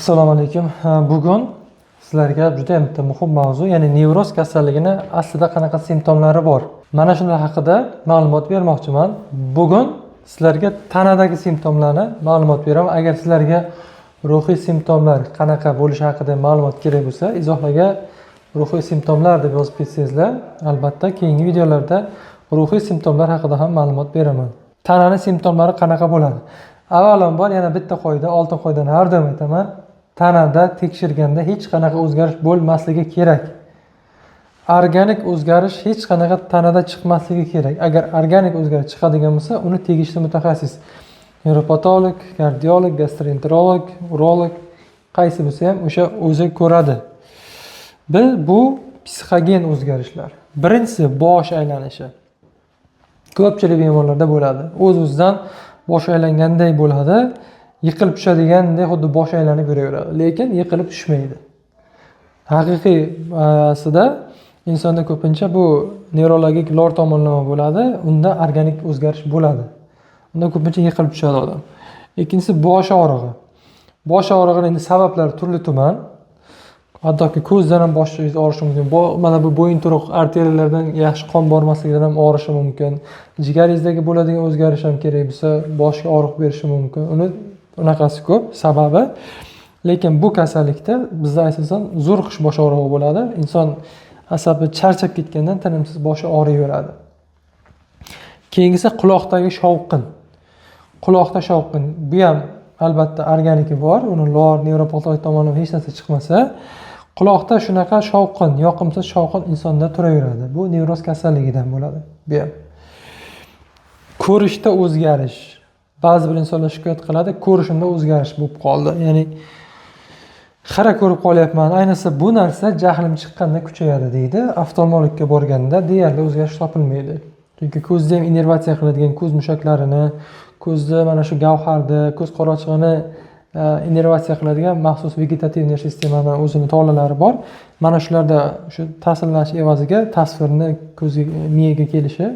Assalomu alaykum. Bugun sizlarga juda ham bitta muhim mavzu, ya'ni nevroz kasalligini aslida qanaqa simptomlari bor. Mana shular haqida ma'lumot bermoqchiman. Bugun sizlarga tanadagi simptomlarni ma'lumot beraman. Agar sizlarga ruhiy simptomlar qanaqa bo'lishi haqida ma'lumot kerak bo'lsa, izohlarga ruhiy simptomlar deb yozib ketsangizlar, albatta keyingi videolarda ruhiy simptomlar haqida ham ma'lumot beraman. Tananing simptomlari qanaqa bo'ladi? Avvalambor yana bitta qoida, oltin qoidani har doim aytaman. Tanada tekshirganda hech qanaqa o'zgarish bo'lmasligi kerak. Organik o'zgarish hech qanaqa tanada chiqmasligi kerak. Agar organik o'zgarish chiqadigan bo'lsa, uni tegishli mutaxassis, nevropatolog, kardiolog, gastroenterolog, urolog qaysi bo'lsa ham o'sha o'zi ko'radi. Bu psixogen o'zgarishlar. Birinchisi bosh aylanishi. Ko'pchilik bemorlarda bo'ladi. O'z-o'zidan bosh aylanganday bo'ladi. Yiqilib tushadiganday xuddi bosh aylanib yuraveradi, lekin yiqilib tushmaydi. Haqiqiysida insonda ko'pincha bu nevrologik lor tomonlama bo'ladi, unda organik o'zgarish bo'ladi. Unda ko'pincha yiqilib tushadi odam. Ikkinchisi bosh og'rig'i. Bosh og'rig'ining endi sabablari turli-tuman. Hattoki ko'zdan ham bosh og'rishi mumkin. Mana bu bo'yin turuq arteriyalardan yaxshi qon bormasligidan ham og'rishi mumkin. Jigaringizdagi bo'ladigan o'zgarish ham kerak bo'lsa, boshga og'riq berishi mumkin. Unaqasi ko'p sababi. Lekin bu kasallikda bizda asosan zo'rg'ish bosh og'rig'i bo'ladi. Inson asabi charchab ketgandan tinimsiz boshi og'riyveradi. Keyingisi quloqdagi shovqin. Quloqda shovqin. Bu ham albatta organiki bor. Uni lor, nevropatolog tomonidan hech narsa chiqmasa, quloqda shunaqa shovqin, yoqimsiz shovqin insonda turaveradi. Bu nevroz kasalligidan bo'ladi. Bu ham. Ko'rishda o'zgarish. Ba'zi bir insonlar shikoyat qiladi, ko'rishimda o'zgarish bo'lib qoldi. Ya'ni xira ko'rib qolyapman. Ayniqsa bu narsa jahlim chiqqanda kuchayadi deydi. Oftalmologga borganda deyarli o'zgarish topilmaydi. Chunki ko'zni ham innervatsiya qiladigan ko'z mushaklarini, ko'zni mana shu gavharni, ko'z qorachig'ini innervatsiya qiladigan maxsus vegetativ nerv sistemaning o'zini tolalari bor. Mana shularda shu ta'sirlanish evaziga tasvirni ko'zga, miyaga kelishi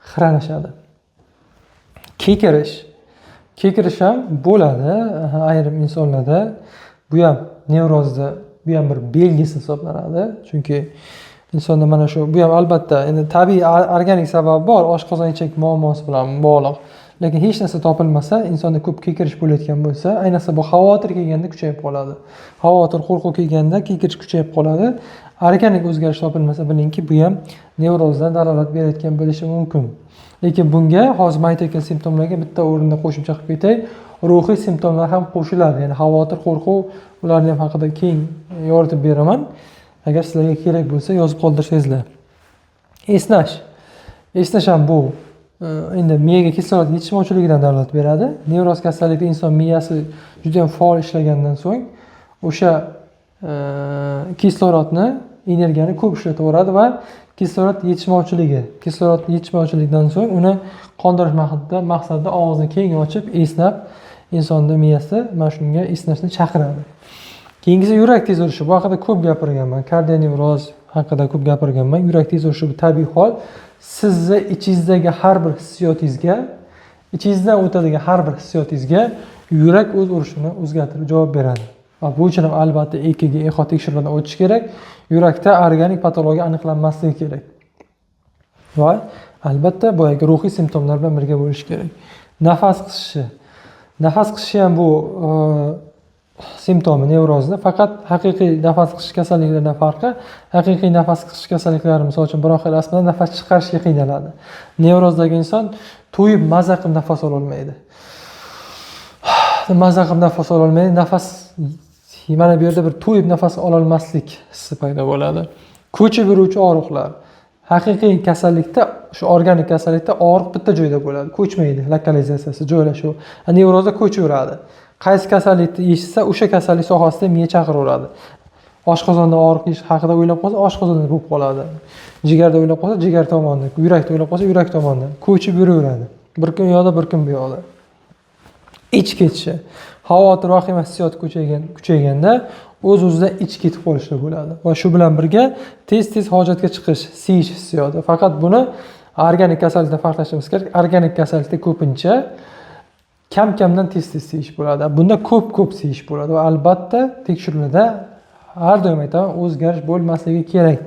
xiralashadi. Kekirish ham bo'ladi ayrim insonlarda. Bu ham nevrozda bu ham bir belgisi hisoblanadi. Chunki insonda mana shu bu ham albatta endi tabiiy organik sababi bor, oshqozon ichak muammosi bilan bog'liq. Lekin hech narsa topilmasa, insonda ko'p kekirish bo'layotgan bo'lsa, ayniqsa bu xavotir kelganda kuchayib qoladi. Xavotir, qo'rquv kelganda kekirish kuchayib qoladi. Organik o'zgarish topilmasa, bilingki, bu ham nevrozdan dalolat berayotgan bo'lishi mumkin. Lekin bunga hozir aytayotgan simptomlarga bitta o'rinda qo'shimcha qilib ketay. Ruhiy simptomlar ham qo'shiladi. Ya'ni xavotir, qo'rquv, ularni ham haqida keyin yoritib beraman. Agar sizlarga kerak bo'lsa, yozib qoldirsangizlar. Esnash ham bu endi miyaga kislorod yetishmovchiligidan dalolat beradi. Nevroz kasallikda inson miyasi juda ham faol ishlagandan so'ng o'sha kislorodni, energiyani ko'p ishlataveradi va kislorod yetishmovchiligidan so'ng uni qondirish maqsadida og'izni keng ochib, esnab insonning miyasi mana shunga esnashni chaqiradi. Keyingisi yurak tez urishi. Bu haqida ko'p gapirganman. Kardionevroz haqida ko'p gapirganman. Yurak tez urishi bu tabiiy hol. Sizni ichingizdagi har bir hissiyotingizga, ichingizdan o'tadigan har bir hissiyotingizga yurak o'z urishini o'zgartirib javob beradi. Va bu uchun ham albatta EKG, eho tekshiruvdan o'tish kerak. Yurakda organik patologiya aniqlanmasligi kerak. Va albatta boyagi ruhiy simptomlar bilan birga bo'lish kerak. Nafas qisishi ham bu simptomi nevrozni, faqat haqiqiy nafas qisish kasalliklaridan farqi, haqiqiy nafas qisish kasalliklari misol uchun bronxial astmada nafas chiqarishga qiynaladi. Nevrozdagi inson to'yib maza qilib nafas ola olmaydi. Nafas mana bu yerda bir to'yib nafas ola olmaslik hissi paydo bo'ladi. Ko'chib yuruvchi og'riqlar. Haqiqiy kasallikda, shu organik kasallikda og'riq bitta joyda bo'ladi, ko'chmaydi, lokalizatsiyasi, joylashuvi. Nevrozda ko'chaveradi. Qaysi kasallikni eshitsa, o'sha kasallik sohasida miya chaqiraveradi. Oshqozonda og'riq haqida o'ylab qolsa, oshqozonda bo'lib qoladi. Jigarda o'ylab qolsa, jigar tomonda, yurakda o'ylab qolsa, yurak tomonda ko'chib yuraveradi. Bir kun u yoqda, bir kun bu yoqda. Ich ketishi. Xavotir, vahima hissiyot kuchayganda o'z-o'zidan ich ketib qolishi bo'ladi. Va shu bilan birga tez-tez hojatga chiqish, siyish hissiyoti. Faqat buni organik kasallikdan farqlashimiz kerak. Organik kasallikda ko'pincha kam-kamdan tez seyish bo'ladi. Bunda ko'p seyish bo'ladi va albatta tekshiruvlarda har doim aytaman, o'zgarish bo'lmasligi kerak.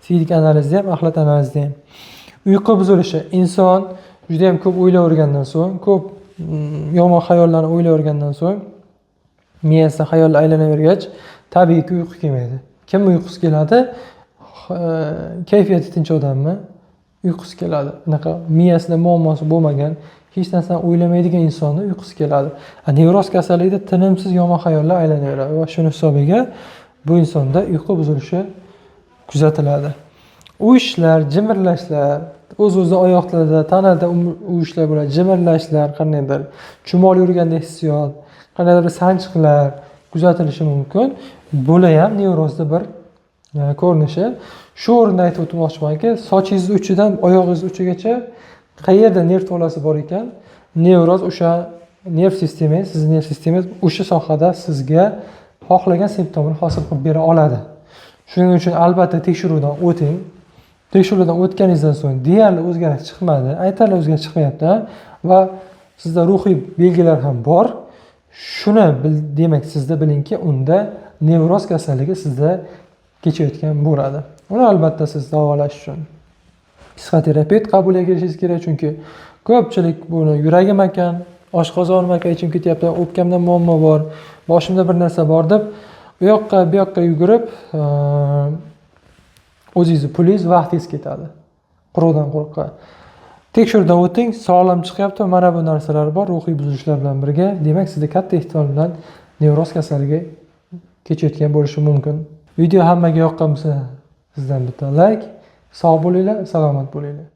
Siydik analizda ham, axlat analizda ham. Uyqu buzilishi inson juda ham ko'p o'ylayvergandan so'ng, ko'p yomon xayollarni o'ylayvergandan so'ng, miyasida xayollar aylanavergach, tabiiyki uyqu kelmaydi. Kim uyqusi keladi? Kayfiyati tinch odammi? Uyqusi keladi. Bunaqa miyasida muammosi bo'lmagan, hech narsani o'ylamaydigan insonni uyqusi keladi. Nevroz kasalligida tinimsiz yomon xayollar aylanaveradi va shuni hisobiga bu insonda uyqu buzilishi kuzatiladi. Uyishlar, jimirlashlar, o'z-o'zidan oyoqlarda, tanada uyishlar bo'ladi, jimirlashlar, qandaydir chumol yurganda hissiyot, qandaydir sanchiqlar kuzatilishi mumkin. Bular ham nevrozda bir ko'rinishi. Shu o'rinda aytib o'tmoqchimanki, sochingiz uchidan oyog'ingiz uchigacha qayerda nerv to'lasi bor ekan, nevroz o'sha nerv sistemangiz, sizning nerv sistemangiz o'sha sohada sizga xohlagan simptomni hosil qilib bera oladi. Shuning uchun albatta tekshiruvdan o'ting. Tekshiruvdan o'tganingizdan so'ng deyarli o'zgarish chiqmadi, aytarli o'zgarish chiqmayapti va sizda ruhiy belgilar ham bor. Shuni demak sizda bilingki, unda nevroz kasalligi sizda kechayotgan bo'ladi. Uni albatta siz davolash uchun psixoterapevt qabuliga kirishingiz kerak, chunki ko'pchilik buni yuragim ekan, oshqozonim ekan, ichim ketyapti, o'pkamda muammo bor, boshimda bir narsa bor deb u yoqqa bu yoqqa yugurib, o'zingizni pulingiz, vaqtingiz ketadi. Quruqdan quruqqa. Tekshiruvdan o'ting, sog'lom chiqyapti, mana bu narsalar bor, ruhiy buzilishlar bilan birga. Demak, sizda katta ehtimol bilan nevroz kasalligi kechayotgan bo'lishi mumkin. Video hammaga yoqqan bo'lsa, sizdan bitta like, sog' bo'linglar, salomat bo'linglar.